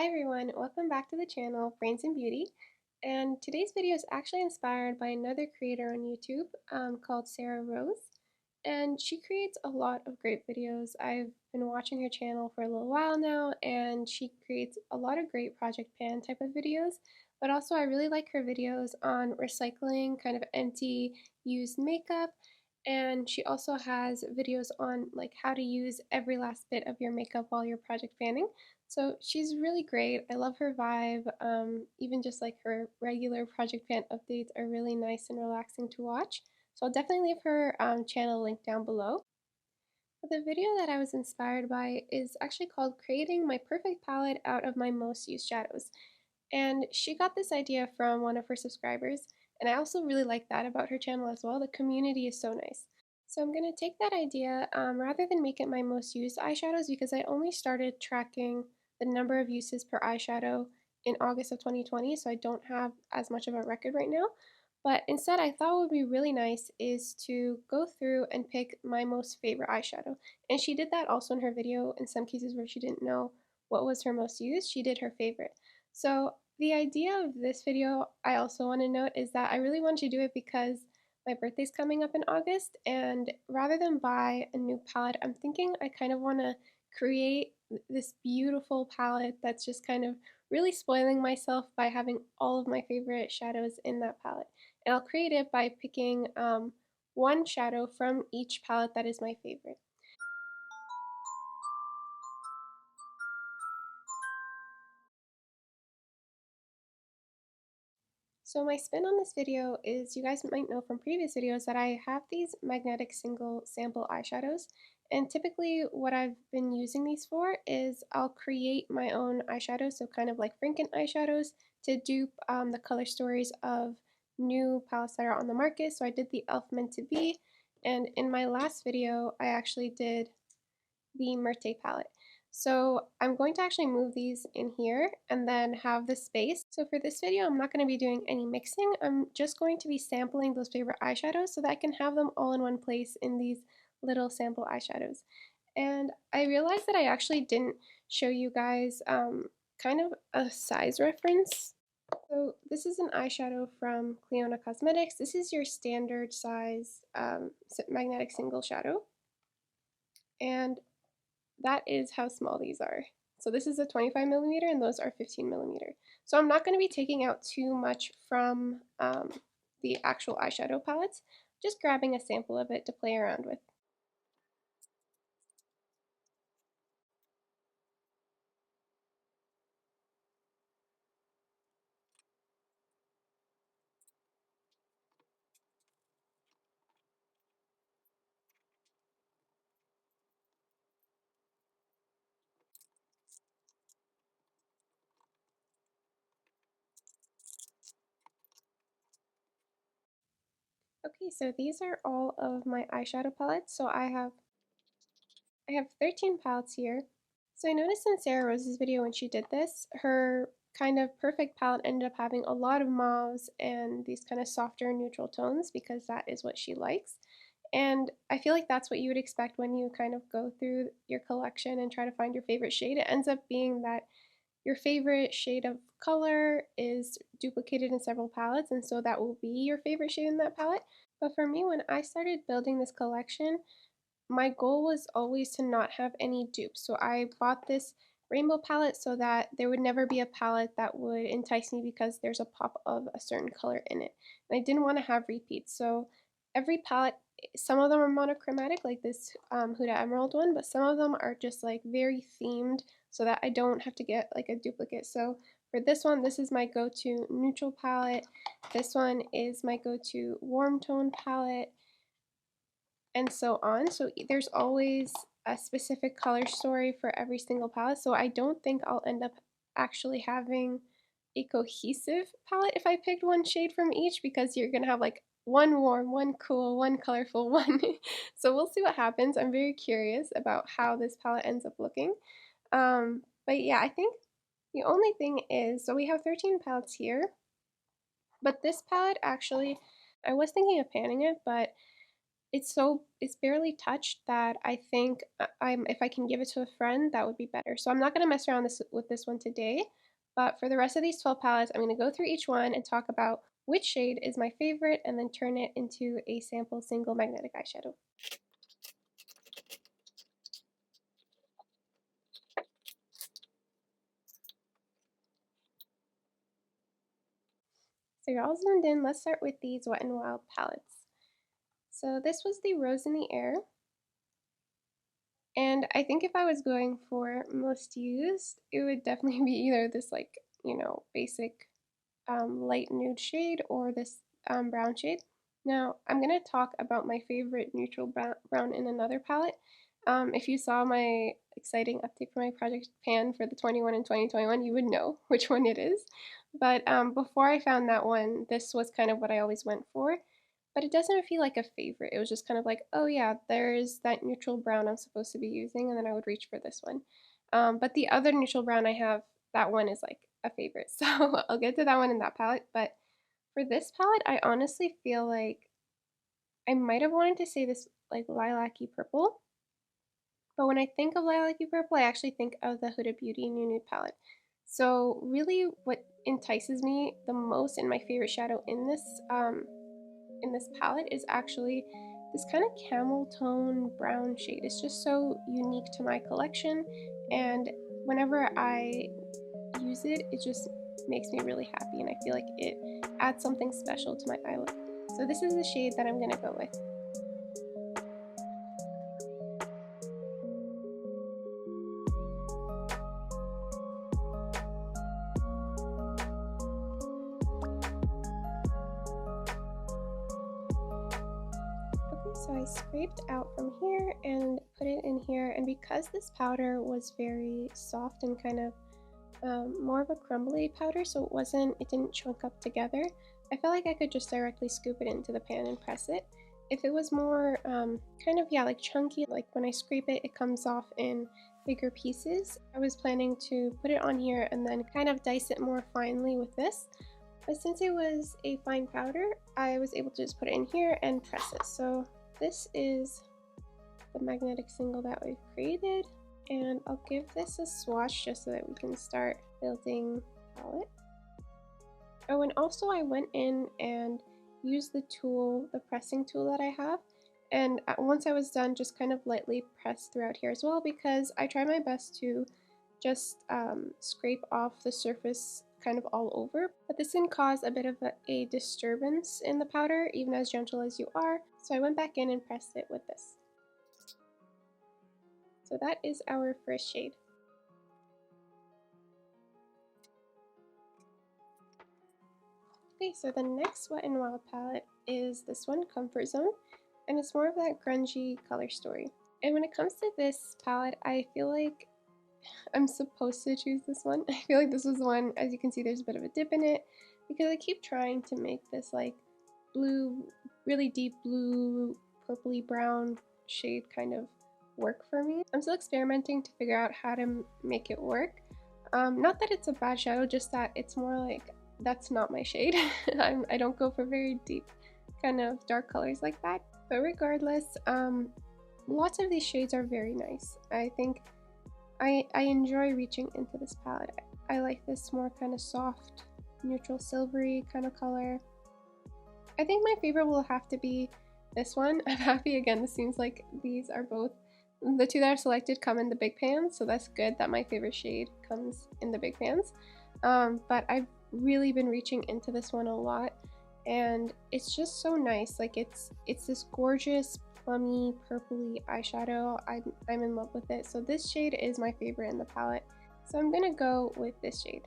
Hi everyone, welcome back to the channel Brains and Beauty. And today's video is actually inspired by another creator on YouTube called Sarah Rose. And she creates a lot of great videos. I've been watching her channel for a little while now, and she creates a lot of great project pan type of videos. But also I really like her videos on recycling kind of empty used makeup. And she also has videos on like how to use every last bit of your makeup while you're project panning. So she's really great. I love her vibe. Even just like her regular project pan updates are really nice and relaxing to watch. So I'll definitely leave her channel link down below. But the video that I was inspired by is actually called Creating My Perfect Palette Out of My Most Used Shadows. And she got this idea from one of her subscribers, and I also really like that about her channel as well. The community is so nice. So I'm going to take that idea rather than make it my most used eyeshadows, because I only started tracking the number of uses per eyeshadow in August of 2020, so I don't have as much of a record right now. But instead, I thought what would be really nice is to go through and pick my most favorite eyeshadow. And she did that also in her video. In some cases where she didn't know what was her most used, she did her favorite. So the idea of this video, I also want to note, is that I really want to do it because my birthday's coming up in August, and rather than buy a new palette, I'm thinking I kind of want to create this beautiful palette that's just kind of really spoiling myself by having all of my favorite shadows in that palette. And I'll create it by picking one shadow from each palette that is my favorite. So my spin on this video is, you guys might know from previous videos that I have these magnetic single sample eyeshadows, and typically what I've been using these for is I'll create my own eyeshadows, so kind of like Franken eyeshadows, to dupe the color stories of new palettes that are on the market. So I did the e.l.f. Meant to Be, and in my last video I actually did the Merte palette. So I'm going to actually move these in here and then have the space. So for this video, I'm not going to be doing any mixing. I'm just going to be sampling those favorite eyeshadows so that I can have them all in one place in these little sample eyeshadows. And I realized that I actually didn't show you guys kind of a size reference. So this is an eyeshadow from Clionadh Cosmetics. This is your standard size magnetic single shadow. And that is how small these are. So this is a 25 millimeter and those are 15 millimeter. So I'm not going to be taking out too much from the actual eyeshadow palettes, just grabbing a sample of it to play around with. Okay, so these are all of my eyeshadow palettes. So I have 13 palettes here. So I noticed in Sarah Rose's video when she did this, her kind of perfect palette ended up having a lot of mauves and these kind of softer neutral tones because that is what she likes. And I feel like that's what you would expect when you kind of go through your collection and try to find your favorite shade. It ends up being that your favorite shade of color is duplicated in several palettes, and so that will be your favorite shade in that palette. But for me, when I started building this collection, my goal was always to not have any dupes. So I bought this rainbow palette so that there would never be a palette that would entice me because there's a pop of a certain color in it. And I didn't want to have repeats. So every palette, some of them are monochromatic, like this Huda Emerald one, but some of them are just like very themed so that I don't have to get like a duplicate. So for this one, this is my go-to neutral palette. This one is my go-to warm tone palette, and so on. So there's always a specific color story for every single palette. So I don't think I'll end up actually having a cohesive palette if I picked one shade from each, because you're gonna have like one warm, one cool, one colorful, one. So we'll see what happens. I'm very curious about how this palette ends up looking. But yeah, I think the only thing is, so we have 13 palettes here, but this palette actually, I was thinking of panning it, but it's barely touched that I think if I can give it to a friend, that would be better. So I'm not going to mess around with this one today, but for the rest of these 12 palettes, I'm going to go through each one and talk about which shade is my favorite and then turn it into a sample single magnetic eyeshadow. So you're all zoomed in. Let's start with these Wet n Wild palettes. So this was the Rose in the Air. And I think if I was going for most used, it would definitely be either this like, basic light nude shade or this brown shade. Now, I'm going to talk about my favorite neutral brown in another palette. If you saw my exciting update for my Project Pan for the 21 and 2021, you would know which one it is. But before I found that one, this was kind of what I always went for. But it doesn't feel like a favorite. It was just kind of like, oh yeah, there's that neutral brown I'm supposed to be using, and then I would reach for this one. But the other neutral brown I have, that one is like a favorite. So I'll get to that one in that palette. But for this palette, I honestly feel like I might have wanted to say this like lilac-y purple. But when I think of lilac-y purple, I actually think of the Huda Beauty Nude palette. So really what entices me the most in my favorite shadow in this palette is actually this kind of camel tone brown shade. It's just so unique to my collection, and whenever I use it, it just makes me really happy, and I feel like it adds something special to my eye look. So this is the shade that I'm going to go with. So I scraped out from here and put it in here, and because this powder was very soft and kind of more of a crumbly powder, so it didn't chunk up together, I felt like I could just directly scoop it into the pan and press it. If it was more kind of, yeah, like chunky, like when I scrape it, it comes off in bigger pieces, I was planning to put it on here and then kind of dice it more finely with this. But since it was a fine powder, I was able to just put it in here and press it. So this is the magnetic single that we've created, and I'll give this a swatch just so that we can start building the palette. Oh, and also I went in and used the tool, the pressing tool that I have, and once I was done, just kind of lightly pressed throughout here as well, because I try my best to just scrape off the surface kind of all over, but this can cause a bit of a disturbance in the powder, even as gentle as you are, so I went back in and pressed it with this. So that is our first shade. Okay, so the next Wet n Wild palette is this one, Comfort Zone, and it's more of that grungy color story. And when it comes to this palette, I feel like I'm supposed to choose this one. I feel like this was the one, as you can see, there's a bit of a dip in it, because I keep trying to make this like blue, really deep blue, purpley brown shade kind of work for me. I'm still experimenting to figure out how to make it work. Not that it's a bad shadow, just that it's more like, that's not my shade. I don't go for very deep kind of dark colors like that. But regardless, lots of these shades are very nice. I think I enjoy reaching into this palette. I like this more kind of soft, neutral silvery kind of color. I think my favorite will have to be this one. I'm happy again, this seems like these are both, the two that I've selected come in the big pans, so that's good that my favorite shade comes in the big pans. But I've really been reaching into this one a lot, and it's just so nice. Like it's this gorgeous plummy purpley eyeshadow. I'm in love with it. So this shade is my favorite in the palette, so I'm gonna go with this shade.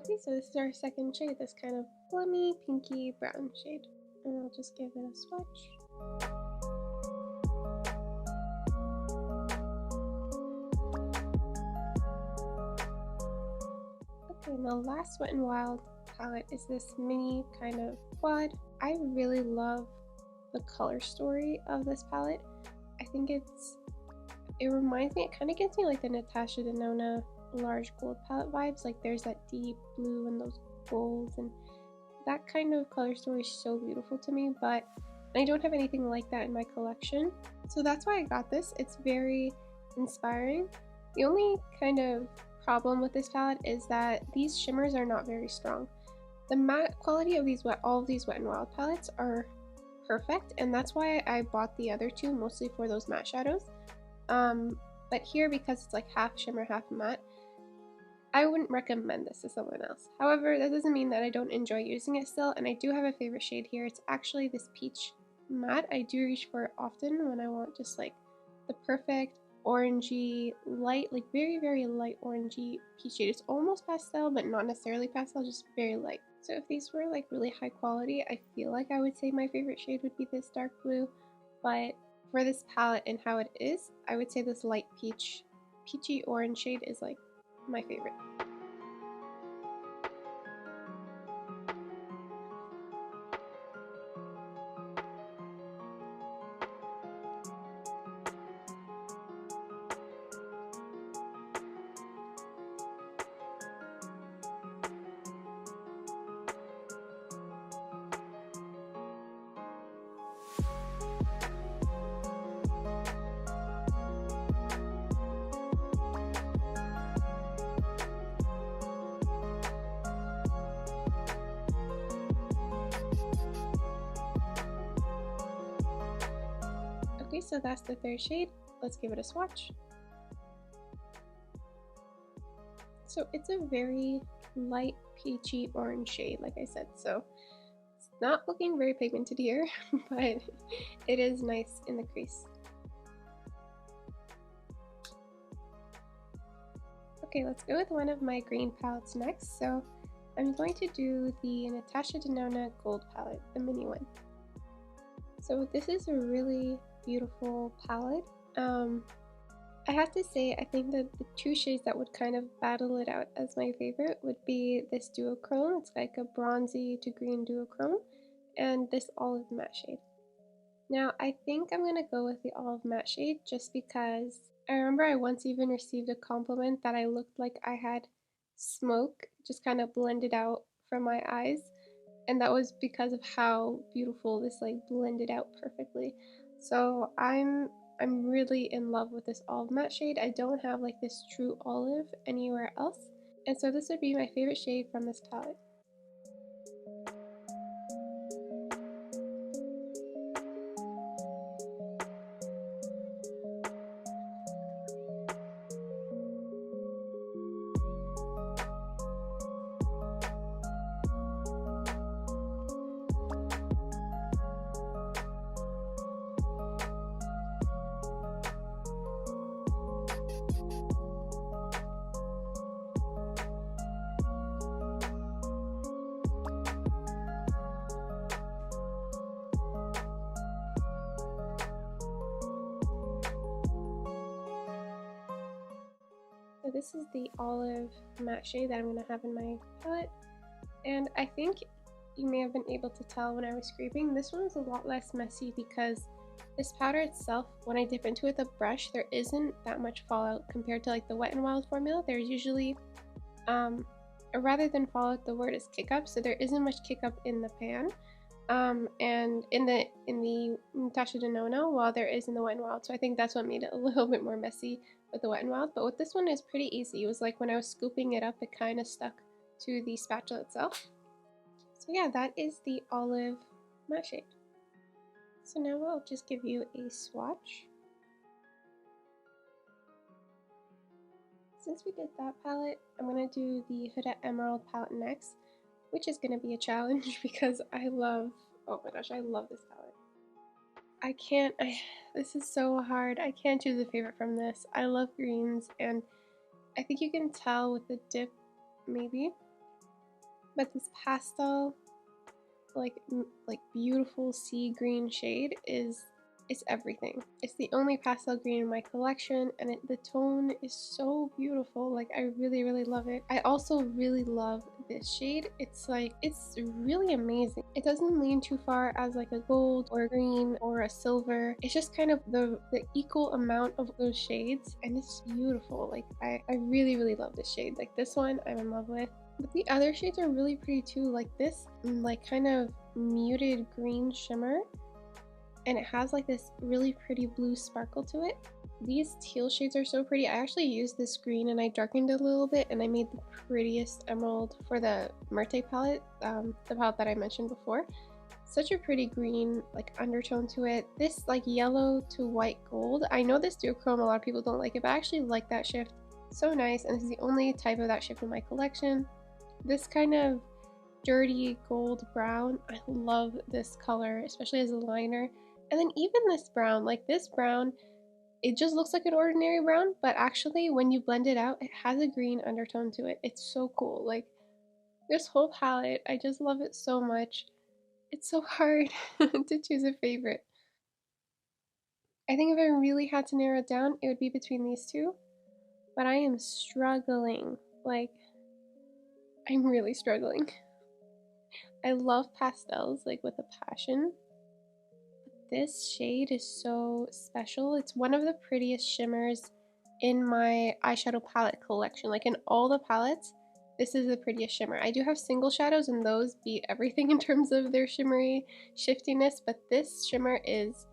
Okay, so this is our second shade, this kind of plummy, pinky brown shade. And I'll just give it a swatch. Okay, and the last Wet n Wild palette is this mini kind of quad. I really love the color story of this palette. I think it reminds me, it kind of gives me like the Natasha Denona large gold palette vibes. Like there's that deep blue and those golds, and that kind of color story is so beautiful to me, but I don't have anything like that in my collection. So that's why I got this. It's very inspiring. The only kind of problem with this palette is that these shimmers are not very strong. The matte quality of all of these Wet n Wild palettes are perfect, and that's why I bought the other two, mostly for those matte shadows. But here, because it's like half shimmer, half matte, I wouldn't recommend this to someone else. However, that doesn't mean that I don't enjoy using it still, and I do have a favorite shade here. It's actually this peach matte. I do reach for it often when I want just like the perfect orangey light, like very, very light orangey peach shade. It's almost pastel, but not necessarily pastel, just very light. So if these were like really high quality, I feel like I would say my favorite shade would be this dark blue, but for this palette and how it is, I would say this light peachy orange shade is like my favorite. Okay, so that's the third shade. Let's give it a swatch. So it's a very light peachy orange shade, like I said. So it's not looking very pigmented here, but it is nice in the crease. Okay, let's go with one of my green palettes next. So I'm going to do the Natasha Denona Gold palette, the mini one. So this is a really beautiful palette. I have to say, I think that the two shades that would kind of battle it out as my favorite would be this duochrome. It's like a bronzy to green duochrome, and this olive matte shade. Now, I think I'm gonna go with the olive matte shade just because I remember I once even received a compliment that I looked like I had smoke just kind of blended out from my eyes, and that was because of how beautiful this like blended out perfectly. So I'm really in love with this olive matte shade. I don't have like this true olive anywhere else, and so this would be my favorite shade from this palette. So this is the olive matte shade that I'm going to have in my palette, and I think you may have been able to tell when I was scraping, this one is a lot less messy because this powder itself, when I dip into it with a brush, there isn't that much fallout compared to like the Wet n Wild formula. There's usually, rather than fallout, the word is kick up, so there isn't much kick up in the pan. And in the Natasha Denona, while there is in the Wet n Wild, so I think that's what made it a little bit more messy with the Wet n Wild. But with this one, is pretty easy. It was like when I was scooping it up, it kind of stuck to the spatula itself. So yeah, that is the olive matte shade. So now I'll just give you a swatch. Since we did that palette, I'm gonna do the Huda Emerald palette next, which is gonna be a challenge because I love, oh my gosh, I love this palette. This is so hard. I can't choose a favorite from this. I love greens, and I think you can tell with the dip, maybe, But this pastel, like beautiful sea green shade is everything. It's the only pastel green in my collection, and the tone is so beautiful. Like, I really love it. I also really love this shade. It's really amazing. It doesn't lean too far as like a gold or a green or a silver. It's just kind of the equal amount of those shades, and it's beautiful. Like, I really love this shade. Like, this one I'm in love with. But the other shades are really pretty too. Like this, like kind of muted green shimmer, and it has like this really pretty blue sparkle to it. These teal shades are so pretty. I actually used this green and I darkened it a little bit, and I made the prettiest emerald for the Merte palette, the palette that I mentioned before. Such a pretty green like undertone to it. This like yellow to white gold. I know this duochrome, a lot of people don't like it, but I actually like that shift. So nice, and this is the only type of that shift in my collection. This kind of dirty gold brown, I love this color, especially as a liner. And then even this brown, like this brown, it just looks like an ordinary brown, but actually when you blend it out, it has a green undertone to it. It's so cool. Like, this whole palette, I just love it so much. It's so hard to choose a favorite. I think if I really had to narrow it down, it would be between these two, but I am struggling. Like, I'm really struggling. I love pastels, like, with a passion. This shade is so special. It's one of the prettiest shimmers in my eyeshadow palette collection. Like, in all the palettes, this is the prettiest shimmer. I do have single shadows, and those beat everything in terms of their shimmery shiftiness, but this shimmer is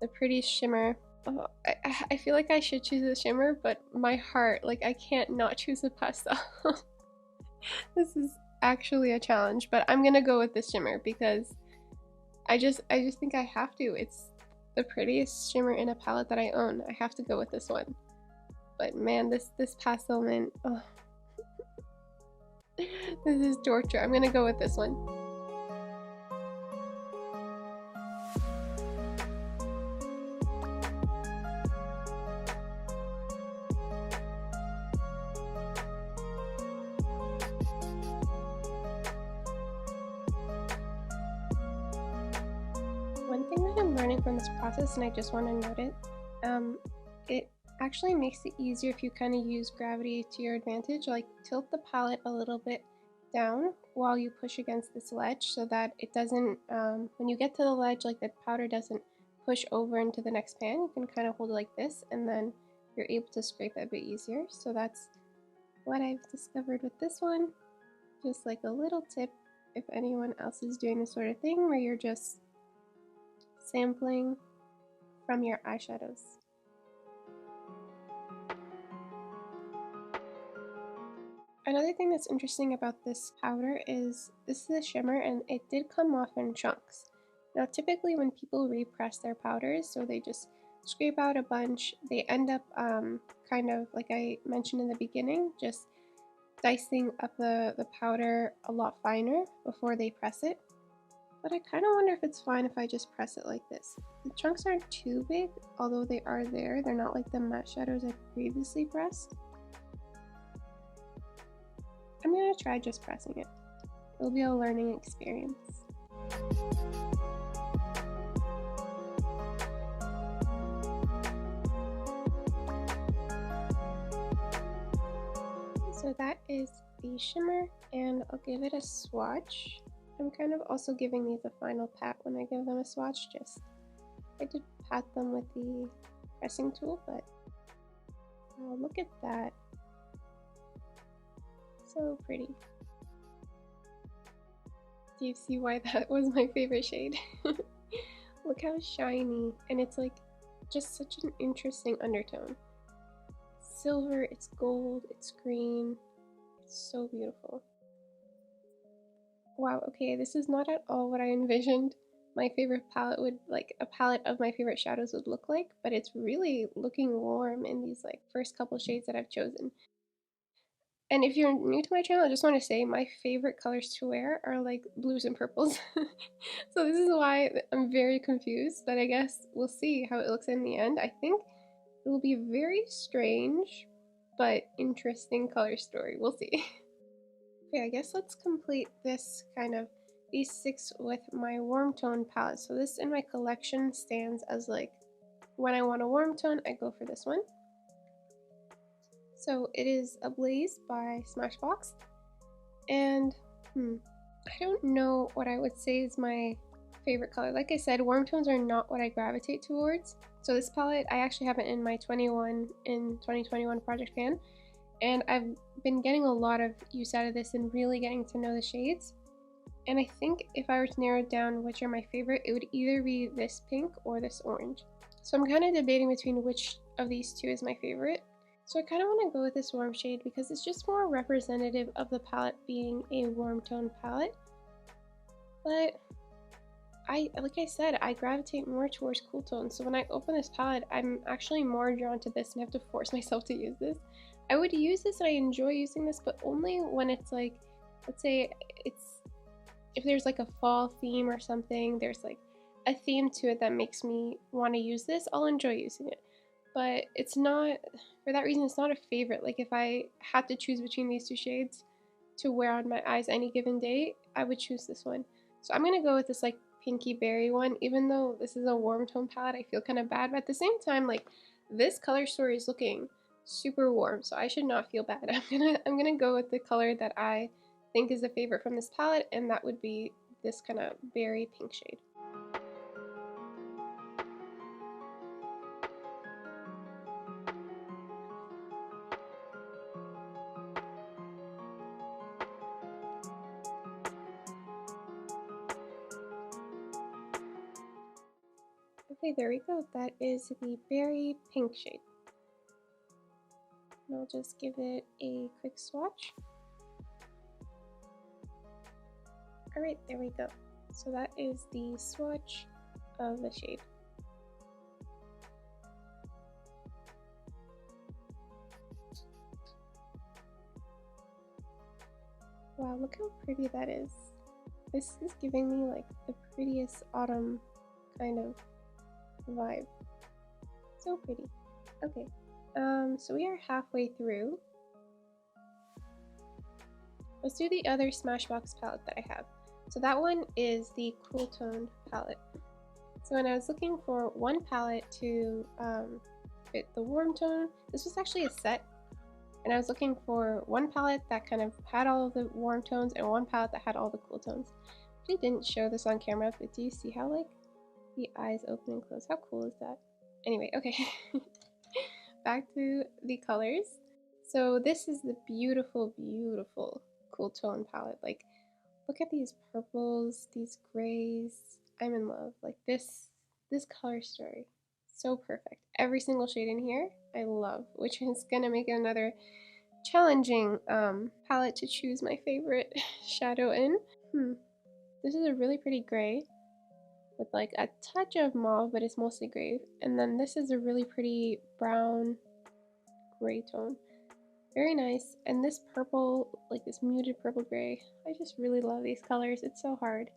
the prettiest shimmer. Oh, I feel like I should choose a shimmer, but my heart, like, I can't not choose a pastel. This is actually a challenge, but I'm gonna go with this shimmer because I just think I have to. It's the prettiest shimmer in a palette that I own. I have to go with this one. But man, this pastel mint, oh. This is torture. I'm gonna go with this one. One thing that I'm learning from this process, and I just want to note it, it actually makes it easier if you kind of use gravity to your advantage. Like, tilt the palette a little bit down while you push against this ledge so that it doesn't, when you get to the ledge, like, the powder doesn't push over into the next pan. You can kind of hold it like this, and then you're able to scrape it a bit easier. So that's what I've discovered with this one. Just like a little tip if anyone else is doing this sort of thing where you're just sampling from your eyeshadows. Another thing that's interesting about this powder is this is a shimmer, and it did come off in chunks. Now typically when people repress their powders, so they just scrape out a bunch, they end up kind of like I mentioned in the beginning, just dicing up the powder a lot finer before they press it. But I kind of wonder if it's fine if I just press it like this. The chunks aren't too big, although they are there. They're not like the matte shadows I previously pressed. I'm gonna try just pressing it. It'll be a learning experience. So that is the shimmer, and I'll give it a swatch. I'm kind of also giving these a final pat when I give them a swatch. I did pat them with the pressing tool, but look at that. So pretty. Do you see why that was my favorite shade? Look how shiny, and it's like just such an interesting undertone. Silver, it's gold, it's green. It's so beautiful. Wow, okay, this is not at all what I envisioned my favorite palette would, like a palette of my favorite shadows would look like, but it's really looking warm in these like first couple shades that I've chosen. And if you're new to my channel, I just want to say my favorite colors to wear are like blues and purples. So this is why I'm very confused, but I guess we'll see how it looks in the end. I think it will be a very strange but interesting color story. We'll see. Okay, I guess let's complete this these 6 with my warm tone palette. So this in my collection stands as like, when I want a warm tone, I go for this one. So it is Ablaze by Smashbox. And I don't know what I would say is my favorite color. Like I said, warm tones are not what I gravitate towards. So this palette, I actually have it in my 2021 Project Pan. And I've been getting a lot of use out of this and really getting to know the shades. And I think if I were to narrow down which are my favorite, it would either be this pink or this orange. So I'm kind of debating between which of these two is my favorite. So I kind of want to go with this warm shade because it's just more representative of the palette being a warm tone palette. But like I said, I gravitate more towards cool tones. So when I open this palette, I'm actually more drawn to this and have to force myself to use this. I would use this and I enjoy using this, but only when it's like, let's say if there's like a fall theme or something, there's like a theme to it that makes me want to use this, I'll enjoy using it. But it's not, for that reason, it's not a favorite. Like if I had to choose between these two shades to wear on my eyes any given day, I would choose this one. So I'm going to go with this like pinky berry one. Even though this is a warm tone palette, I feel kind of bad. But at the same time, like this color story is looking super warm, so I should not feel bad. I'm gonna go with the color that I think is a favorite from this palette, and that would be this kind of berry pink shade. Okay, there we go. That is the berry pink shade. And I'll just give it a quick swatch. Alright, there we go. So that is the swatch of the shade. Wow, look how pretty that is. This is giving me like the prettiest autumn kind of vibe. So pretty. Okay, so we are halfway through. Let's do the other Smashbox palette that I have. So that one is the Cool Toned palette. So when I was looking for one palette to fit the warm tone, this was actually a set. And I was looking for one palette that kind of had all the warm tones and one palette that had all the cool tones. I didn't show this on camera, but do you see how like the eyes open and close? How cool is that? Anyway, okay. Back to the colors. So this is the beautiful, beautiful cool tone palette. Like, look at these purples, these grays. I'm in love. Like this color story. So perfect. Every single shade in here, I love, which is gonna make it another challenging palette to choose my favorite shadow in. This is a really pretty gray with like a touch of mauve, but it's mostly gray. And then this is a really pretty brown gray tone. Very nice. And this purple, like this muted purple gray, I just really love these colors. It's so hard.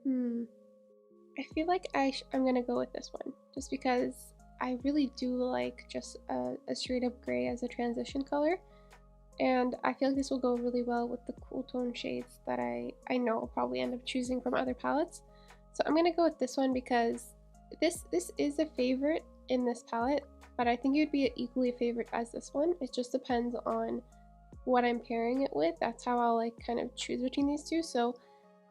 I feel like I'm gonna go with this one just because I really do like just a straight up gray as a transition color, and I feel like this will go really well with the cool tone shades that I know I'll probably end up choosing from other palettes. So I'm gonna go with this one because this is a favorite in this palette, but I think it would be equally a favorite as this one. It just depends on what I'm pairing it with. That's how I'll like kind of choose between these two. So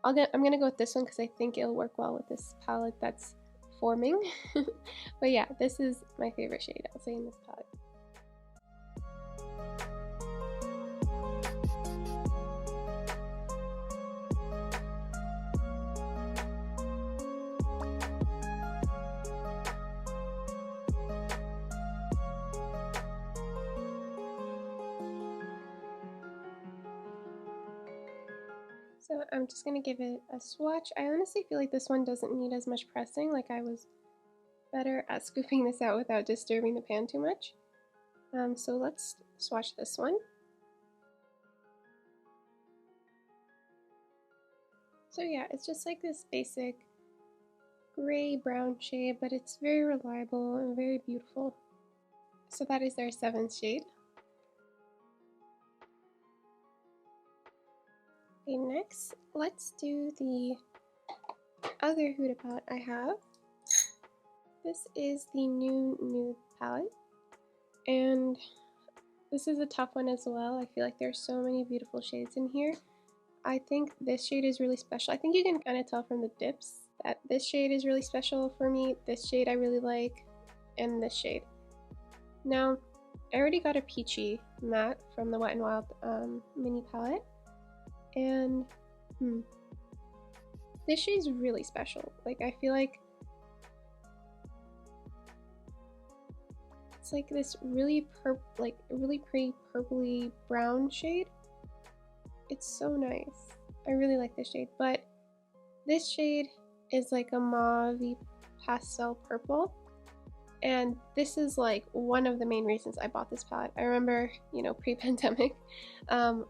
I'm gonna go with this one because I think it'll work well with this palette that's forming. But yeah, this is my favorite shade, I'll say, in this palette. So I'm just gonna give it a swatch. I honestly feel like this one doesn't need as much pressing. Like I was better at scooping this out without disturbing the pan too much. So let's swatch this one. So yeah, it's just like this basic gray brown shade, but it's very reliable and very beautiful. So that is their 7th shade. Okay, next let's do the other Huda palette I have. This is the new Nude palette, and this is a tough one as well. I feel like there's so many beautiful shades in here. I think this shade is really special. I think you can kind of tell from the dips that this shade is really special for me. This shade I really like, and this shade. Now, I already got a peachy matte from the Wet n Wild mini palette, and this shade's really special. Like, I feel like it's like this really really pretty purpley brown shade. It's so nice. I really like this shade, but this shade is like a mauve pastel purple, and this is like one of the main reasons I bought this palette. I remember, you know, pre-pandemic,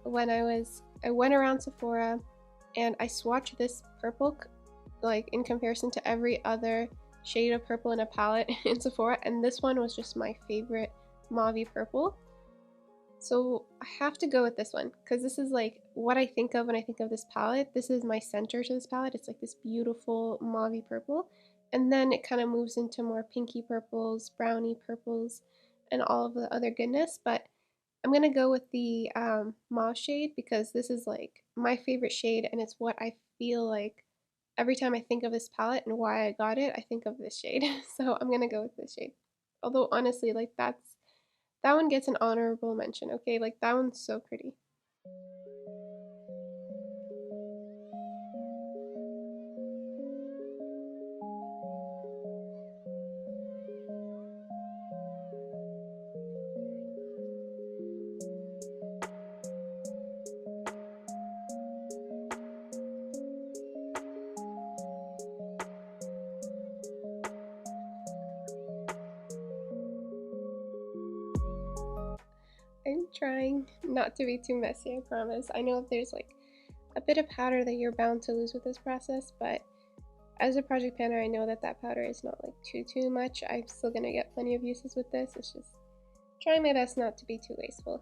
when I went around Sephora and I swatched this purple like in comparison to every other shade of purple in a palette in Sephora, and this one was just my favorite mauve purple. So I have to go with this one because this is like what I think of when I think of this palette. This is my center to this palette. It's like this beautiful mauve purple, and then it kind of moves into more pinky purples, brownie purples, and all of the other goodness. But I'm gonna go with the mauve shade because this is like my favorite shade, and it's what I feel like every time I think of this palette and why I got it. I think of this shade, so I'm gonna go with this shade. Although honestly, like that one gets an honorable mention, okay? Like that one's so pretty. I'm trying not to be too messy, I promise. I know there's like a bit of powder that you're bound to lose with this process, but as a project planner, I know that powder is not like too much. I'm still gonna get plenty of uses with this. It's just trying my best not to be too wasteful.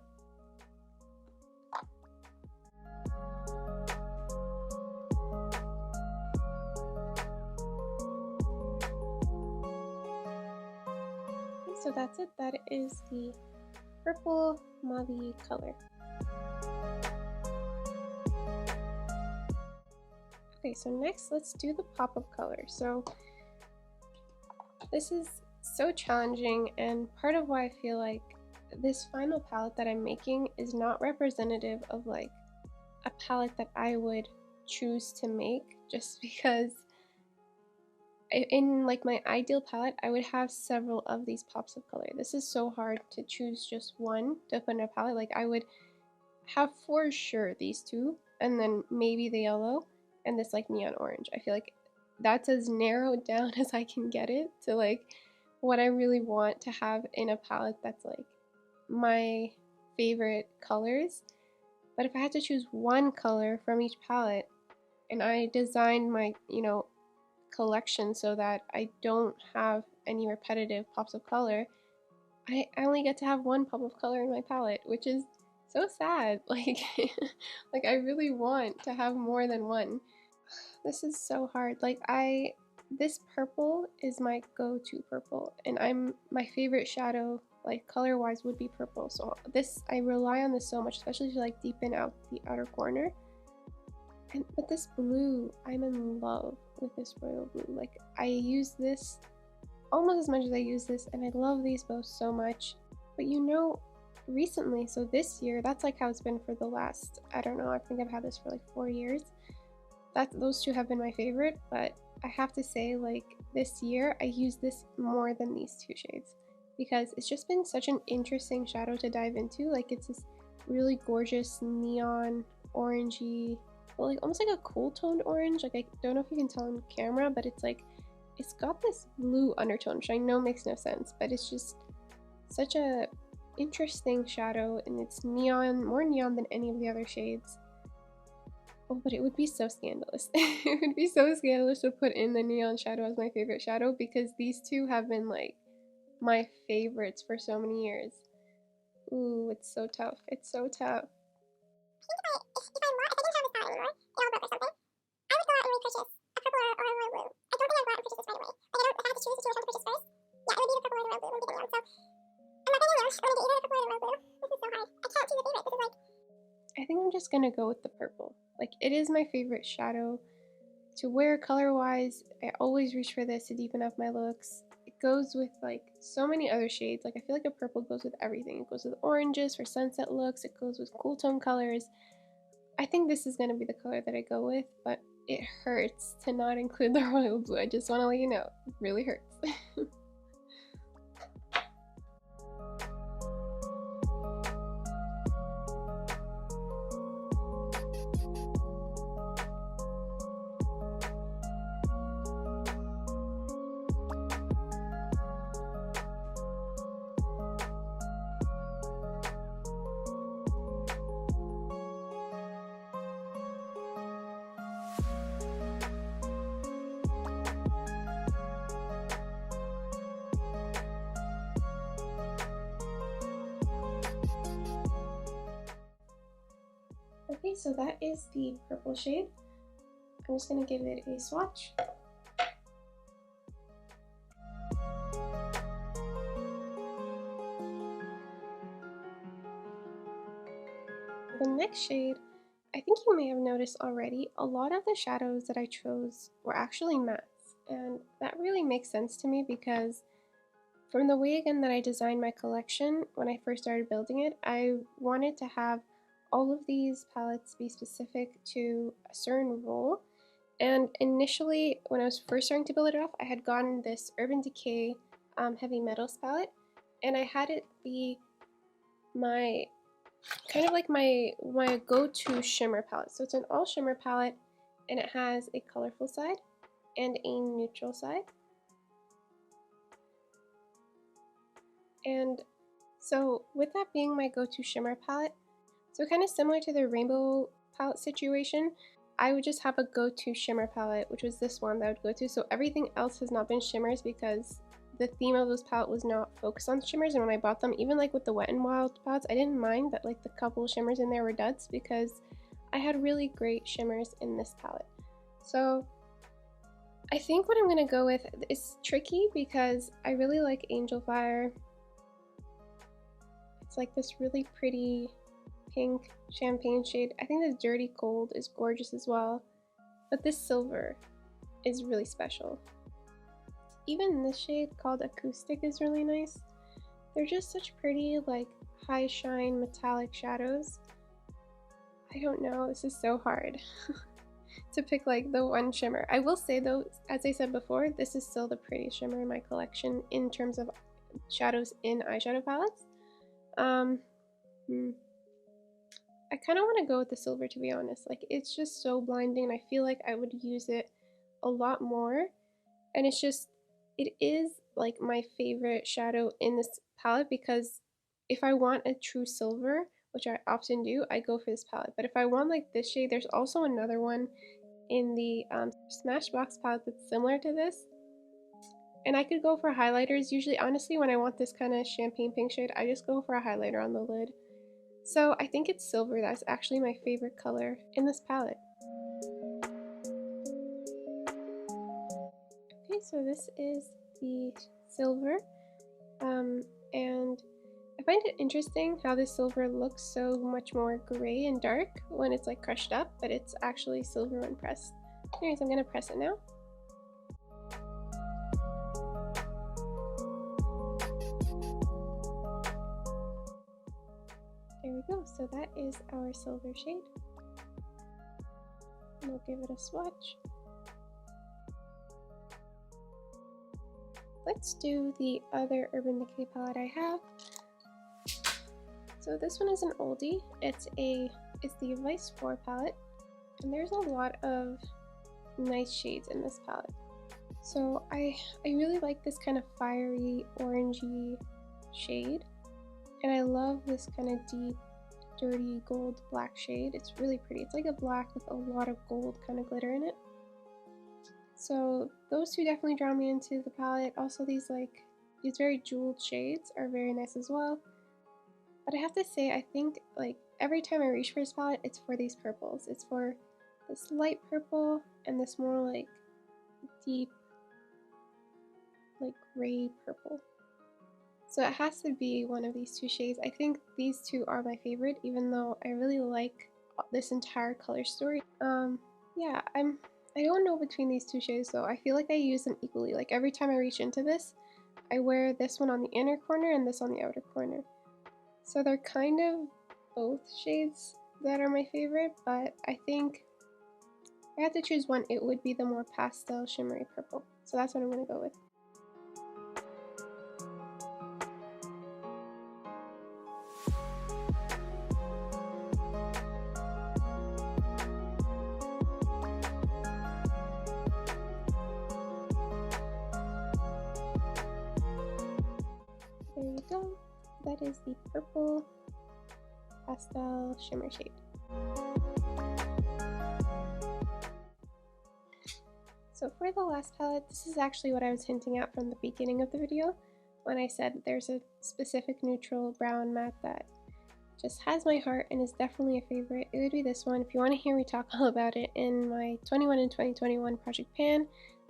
So that's it. That is the purple mauve color. Okay, so next let's do the pop of color. So this is so challenging, and part of why I feel like this final palette that I'm making is not representative of like a palette that I would choose to make, just because in like my ideal palette I would have several of these pops of color. This is so hard to choose just one to put in a palette. Like I would have for sure these two, and then maybe the yellow and this like neon orange. I feel like that's as narrowed down as I can get it to like what I really want to have in a palette that's like my favorite colors. But if I had to choose one color from each palette, and I designed my, you know, collection so that I don't have any repetitive pops of color, I only get to have one pop of color in my palette, which is so sad. Like like I really want to have more than one. This is so hard. Like this purple is my go-to purple, and my favorite shadow like color wise would be purple. So this, I rely on this so much, especially to like deepen out the outer corner. And with this blue, I'm in love with this royal blue. Like I use this almost as much as I use this, and I love these both so much. But you know, recently, so this year, that's like how it's been for the last, I don't know, I think I've had this for like 4 years. Those two have been my favorite, but I have to say, like this year, I use this more than these two shades because it's just been such an interesting shadow to dive into. Like it's this really gorgeous neon orangey, well, like almost like a cool toned orange. Like I don't know if you can tell on camera, but it's like it's got this blue undertone, which I know makes no sense, but it's just such a interesting shadow, and it's neon, more neon than any of the other shades. Oh, but it would be so scandalous. It would be so scandalous to put in the neon shadow as my favorite shadow, because these two have been like my favorites for so many years. Ooh, it's so tough. It's so tough. all broke or something, I would go out and repurchase a purple or a royal blue. I don't think I would go out and purchase this right away. Like, if I had to choose which one to purchase first, yeah, it would be the purple or the royal blue when we get neon. So, I'm not gonna know. I'm gonna get either the purple or the royal blue. This is so hard. I can't choose a favorite. This is like... I think I'm just gonna go with the purple. Like, it is my favorite shadow to wear color-wise. I always reach for this to deepen up my looks. It goes with like so many other shades. Like, I feel like a purple goes with everything. It goes with oranges for sunset looks. It goes with cool tone colors. I think this is gonna be the color that I go with, but it hurts to not include the royal blue. I just want to let you know, it really hurts. Okay, so that is the purple shade. I'm just going to give it a swatch. The next shade, I think you may have noticed already, a lot of the shadows that I chose were actually mattes. And that really makes sense to me because from the way again that I designed my collection when I first started building it, I wanted to have all of these palettes be specific to a certain role. And initially, when I was first starting to build it off, I had gotten this Urban Decay Heavy Metals palette, and I had it be my kind of like my go-to shimmer palette. So it's an all shimmer palette, and it has a colorful side and a neutral side. And so with that being my go-to shimmer palette, so kind of similar to the rainbow palette situation, I would just have a go-to shimmer palette, which was this one that I would go to. So everything else has not been shimmers because the theme of this palette was not focused on shimmers. And when I bought them, even like with the Wet n Wild palettes, I didn't mind that like the couple shimmers in there were duds because I had really great shimmers in this palette. So I think what I'm gonna go with is tricky because I really like Angel Fire. It's like this really pretty pink champagne shade. I think this Dirty Gold is gorgeous as well, but this silver is really special. Even this shade called Acoustic is really nice. They're just such pretty like high shine metallic shadows. I don't know, this is so hard to pick like the one shimmer. I will say though, as I said before, this is still the prettiest shimmer in my collection in terms of shadows in eyeshadow palettes. I kind of want to go with the silver, to be honest. Like, it's just so blinding and I feel like I would use it a lot more. And it's just, it is like my favorite shadow in this palette because if I want a true silver, which I often do, I go for this palette. But if I want like this shade, there's also another one in the Smashbox palette that's similar to this. And I could go for highlighters. Usually, honestly, when I want this kind of champagne pink shade, I just go for a highlighter on the lid. So I think it's silver. That's actually my favorite color in this palette. Okay, so this is the silver. And I find it interesting how this silver looks so much more gray and dark when it's like crushed up, but it's actually silver when pressed. Anyways, I'm gonna press it now. There we go, so that is our silver shade. And we'll give it a swatch. Let's do the other Urban Decay palette I have. So this one is an oldie. It's the Vice 4 palette, and there's a lot of nice shades in this palette. So I really like this kind of fiery orangey shade. And I love this kind of deep, dirty gold black shade. It's really pretty. It's like a black with a lot of gold kind of glitter in it. So those two definitely draw me into the palette. Also these very jeweled shades are very nice as well. But I have to say, I think like every time I reach for this palette, it's for these purples. It's for this light purple and this more like deep like gray purple. So it has to be one of these two shades. I think these two are my favorite, even though I really like this entire color story. Yeah, I don't know between these two shades though. I feel like I use them equally. Like every time I reach into this, I wear this one on the inner corner and this on the outer corner. So they're kind of both shades that are my favorite, but I think if I had to choose one, it would be the more pastel shimmery purple. So that's what I'm gonna go with. There you go. That is the purple pastel shimmer shade. So for the last palette, this is actually what I was hinting at from the beginning of the video when I said there's a specific neutral brown matte that just has my heart and is definitely a favorite. It would be this one. If you want to hear me talk all about it, in my 21 and 2021 Project Pan,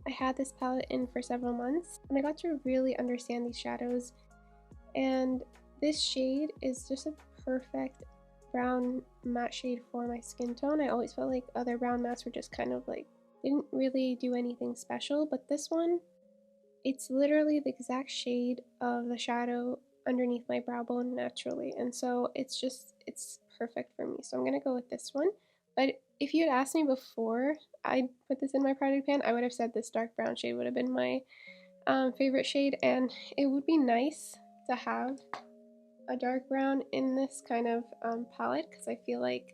I had this palette in for several months and I got to really understand these shadows. And this shade is just a perfect brown matte shade for my skin tone. I always felt like other brown mattes were just kind of like, didn't really do anything special, but this one, it's literally the exact shade of the shadow underneath my brow bone naturally. And so it's perfect for me. So I'm gonna go with this one. But if you had asked me before I put this in my Project Pan, I would have said this dark brown shade would have been my favorite shade, and it would be nice to have a dark brown in this kind of palette because I feel like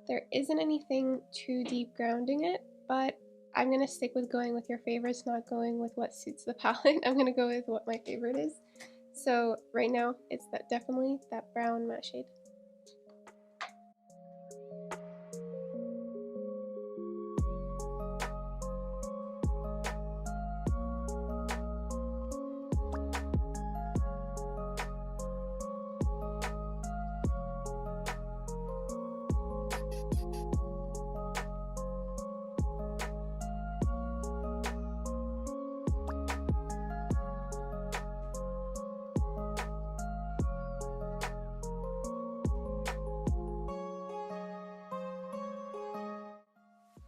there isn't anything too deep grounding it, but I'm going to stick with going with your favorites, not going with what suits the palette. I'm going to go with what my favorite is. So right now it's definitely that brown matte shade.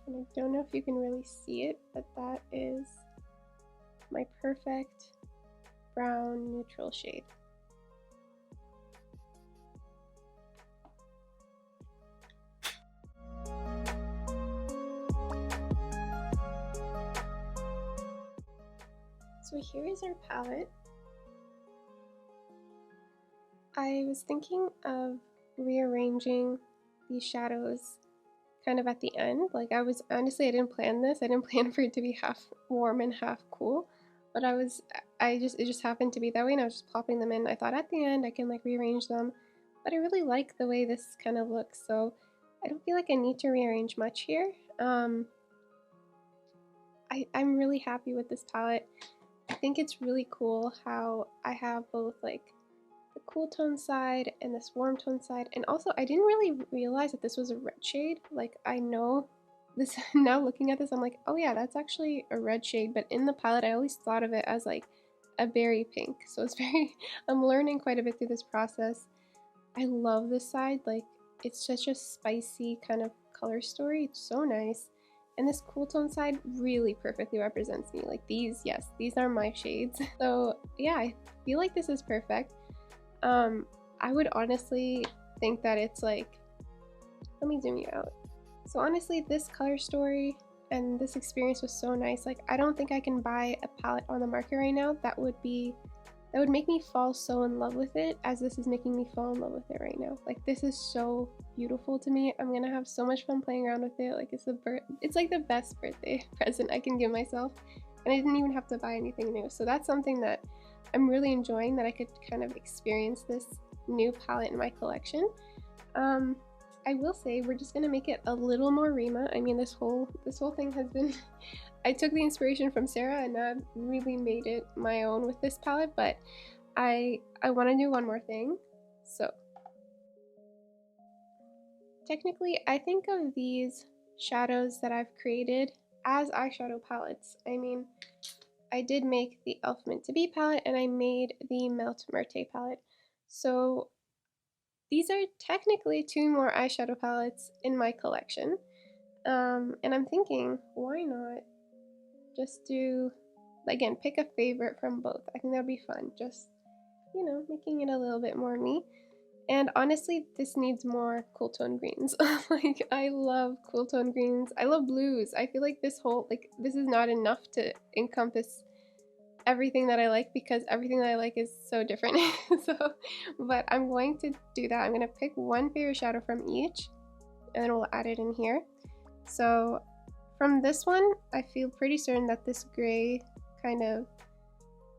And I don't know if you can really see it, but that is my perfect brown neutral shade. So here is our palette. I was thinking of rearranging these shadows kind of at the end. Like honestly, I didn't plan this. I didn't plan for it to be half warm and half cool, but it just happened to be that way, and I was just popping them in. I thought at the end I can like rearrange them, but I really like the way this kind of looks, so I don't feel like I need to rearrange much here. I'm really happy with this palette. I think it's really cool how I have both like the cool tone side and this warm tone side, and also I didn't really realize that this was a red shade. Like I know this now looking at this, I'm like, oh yeah, that's actually a red shade, but in the palette I always thought of it as like a berry pink. So it's I'm learning quite a bit through this process. I love this side, like it's such a spicy kind of color story. It's so nice. And this cool tone side really perfectly represents me. Like these are my shades. So yeah, I feel like this is perfect. I would honestly think that it's like, let me zoom you out. So honestly, this color story and this experience was so nice. Like I don't think I can buy a palette on the market right now that would make me fall so in love with it as this is making me fall in love with it right now. Like this is so beautiful to me. I'm gonna have so much fun playing around with it. Like it's like the best birthday present I can give myself, and I didn't even have to buy anything new. So that's something that I'm really enjoying, that I could kind of experience this new palette in my collection. I will say we're just gonna make it a little more Rima. I mean, this whole thing has been I took the inspiration from Sarah and I've really made it my own with this palette, but I want to do one more thing. So technically I think of these shadows that I've created as eyeshadow palettes. I mean, I did make the e.l.f. Meant to Be palette and I made the Merte palette. So these are technically 2 more eyeshadow palettes in my collection. And I'm thinking, why not just do, again, pick a favorite from both. I think that would be fun. Just, you know, making it a little bit more me. And honestly, this needs more cool tone greens. Like, I love cool tone greens. I love blues. I feel like this is not enough to encompass everything that I like, because everything that I like is so different. But I'm going to do that. I'm going to pick one favorite shadow from each, and then we'll add it in here. So from this one, I feel pretty certain that this gray kind of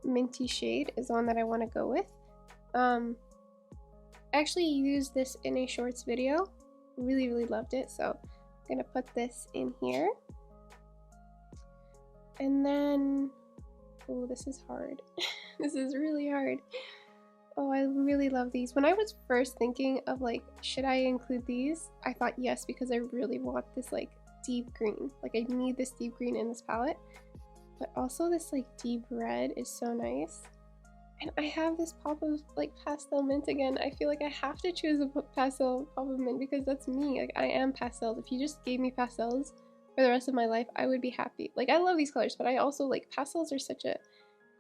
minty shade is the one that I want to go with. I actually used this in a shorts video. Really loved it. So I'm gonna put this in here. And then, oh, this is hard. This is really hard. Oh, I really love these. When I was first thinking of like, should I include these? I thought yes, because I really want this like deep green. Like, I need this deep green in this palette. But also this like deep red is so nice. And I have this pop of like pastel mint again. I feel like I have to choose a pastel pop of mint because that's me. Like, I am pastels. If you just gave me pastels for the rest of my life, I would be happy. Like, I love these colors, but I also like pastels are such a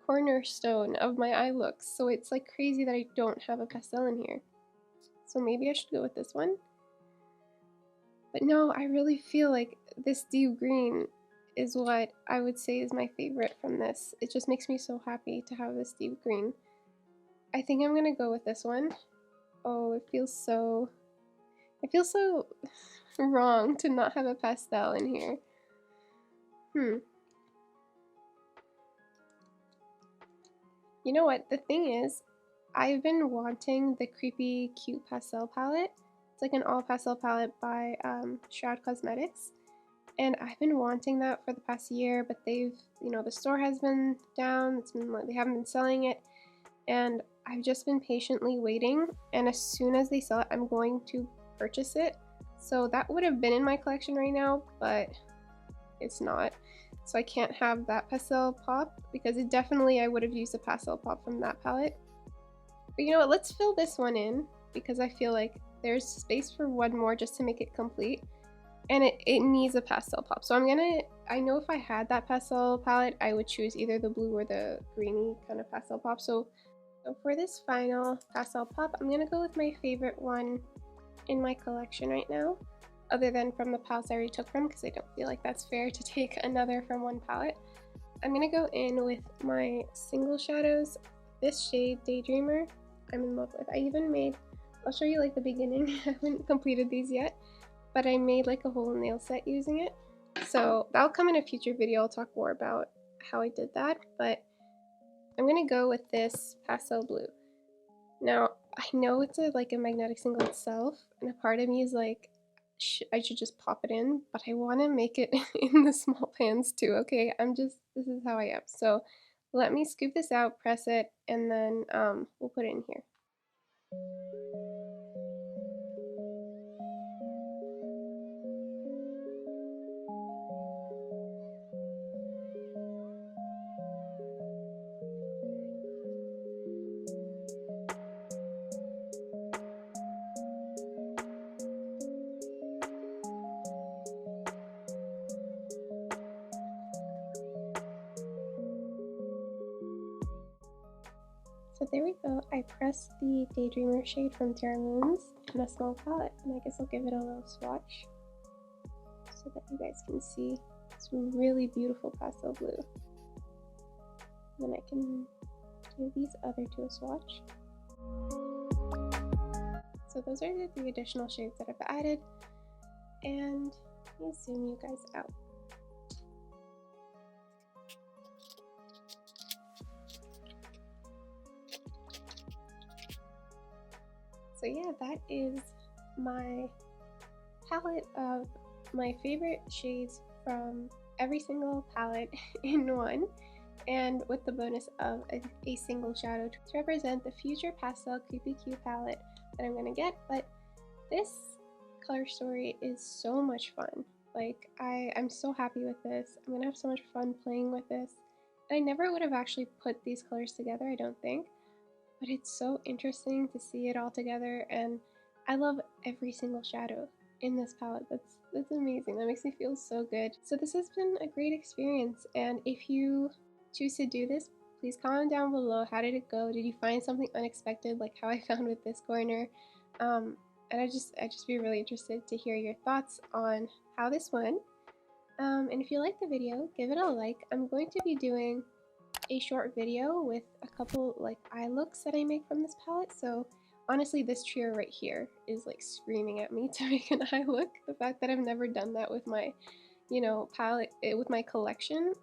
cornerstone of my eye looks. So it's like crazy that I don't have a pastel in here. So maybe I should go with this one. But no, I really feel like this deep green is what I would say is my favorite from this. It just makes me so happy to have this deep green. I think I'm gonna go with this one. Oh, it feels so wrong to not have a pastel in here. You know what? The thing is, I've been wanting the Creepy Cute Pastel palette. It's like an all pastel palette by Shroud Cosmetics. And I've been wanting that for the past year, but they've, the store has been down. It's been like they haven't been selling it, and I've just been patiently waiting. And as soon as they sell it, I'm going to purchase it. So that would have been in my collection right now, but it's not. So I can't have that pastel pop because I would have used a pastel pop from that palette. But you know what? Let's fill this one in because I feel like there's space for one more just to make it complete. And it needs a pastel pop. So I know if I had that pastel palette, I would choose either the blue or the greeny kind of pastel pop. So for this final pastel pop, I'm gonna go with my favorite one in my collection right now, other than from the palettes I already took from, because I don't feel like that's fair to take another from one palette. I'm gonna go in with my single shadows. This shade, Daydreamer, I'm in love with. I'll show you like the beginning. I haven't completed these yet, but I made like a whole nail set using it. So that'll come in a future video. I'll talk more about how I did that, but I'm gonna go with this pastel blue. Now, I know it's like a magnetic single itself, and a part of me is like, I should just pop it in, but I want to make it in the small pans too, okay? This is how I am. So let me scoop this out, press it, and then we'll put it in here. So there we go. I pressed the Daydreamer shade from Terra Moons in a small palette, and I guess I'll give it a little swatch so that you guys can see. It's really beautiful pastel blue. And then I can give these other two a swatch. So those are the 3 additional shades that I've added, and let me zoom you guys out. So yeah, that is my palette of my favorite shades from every single palette in one, and with the bonus of a single shadow to represent the future pastel Creepy Cute palette that I'm gonna get. But this color story is so much fun. Like, I'm so happy with this. I'm gonna have so much fun playing with this. And I never would have actually put these colors together, I don't think. But it's so interesting to see it all together, and I love every single shadow in this palette. That's amazing. That makes me feel so good. So this has been a great experience, and if you choose to do this, please comment down below. How did it go? Did you find something unexpected like how I found with this corner? And I just be really interested to hear your thoughts on how this went. And if you like the video, give it a like. I'm going to be doing a short video with a couple like eye looks that I make from this palette. So honestly, this trio right here is like screaming at me to make an eye look. The fact that I've never done that with my, palette, with my collection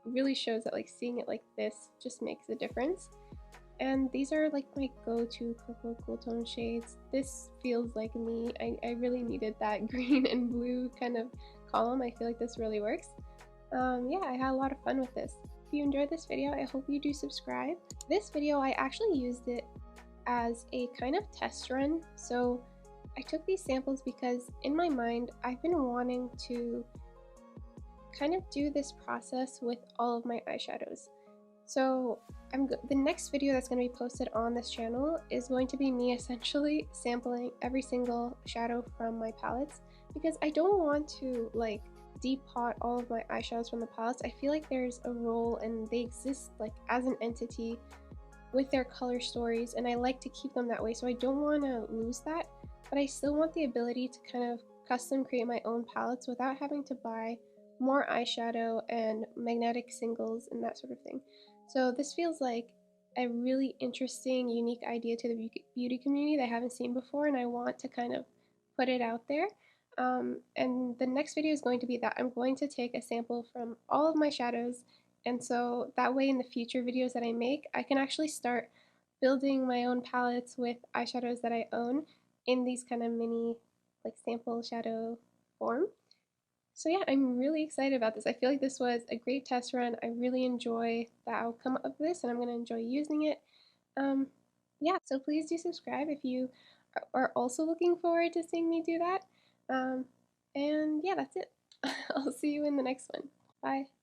really shows that like seeing it like this just makes a difference. And these are like my go-to purple cool tone shades. This feels like me. I really needed that green and blue kind of column. I feel like this really works. Yeah, I had a lot of fun with this. If you enjoyed this video, I hope you do subscribe. This video, I actually used it as a kind of test run. So I took these samples because in my mind, I've been wanting to kind of do this process with all of my eyeshadows. So the next video that's going to be posted on this channel is going to be me essentially sampling every single shadow from my palettes, because I don't want to like depot all of my eyeshadows from the palettes. I feel like there's a role and they exist like as an entity with their color stories, and I like to keep them that way, so I don't want to lose that, but I still want the ability to kind of custom create my own palettes without having to buy more eyeshadow and magnetic singles and that sort of thing. So this feels like a really interesting, unique idea to the beauty community that I haven't seen before, and I want to kind of put it out there. And the next video is going to be that I'm going to take a sample from all of my shadows, and so that way in the future videos that I make, I can actually start building my own palettes with eyeshadows that I own in these kind of mini like sample shadow form. So yeah, I'm really excited about this. I feel like this was a great test run. I really enjoy the outcome of this, and I'm going to enjoy using it. Um, yeah, so please do subscribe if you are also looking forward to seeing me do that. And yeah, that's it. I'll see you in the next one. Bye.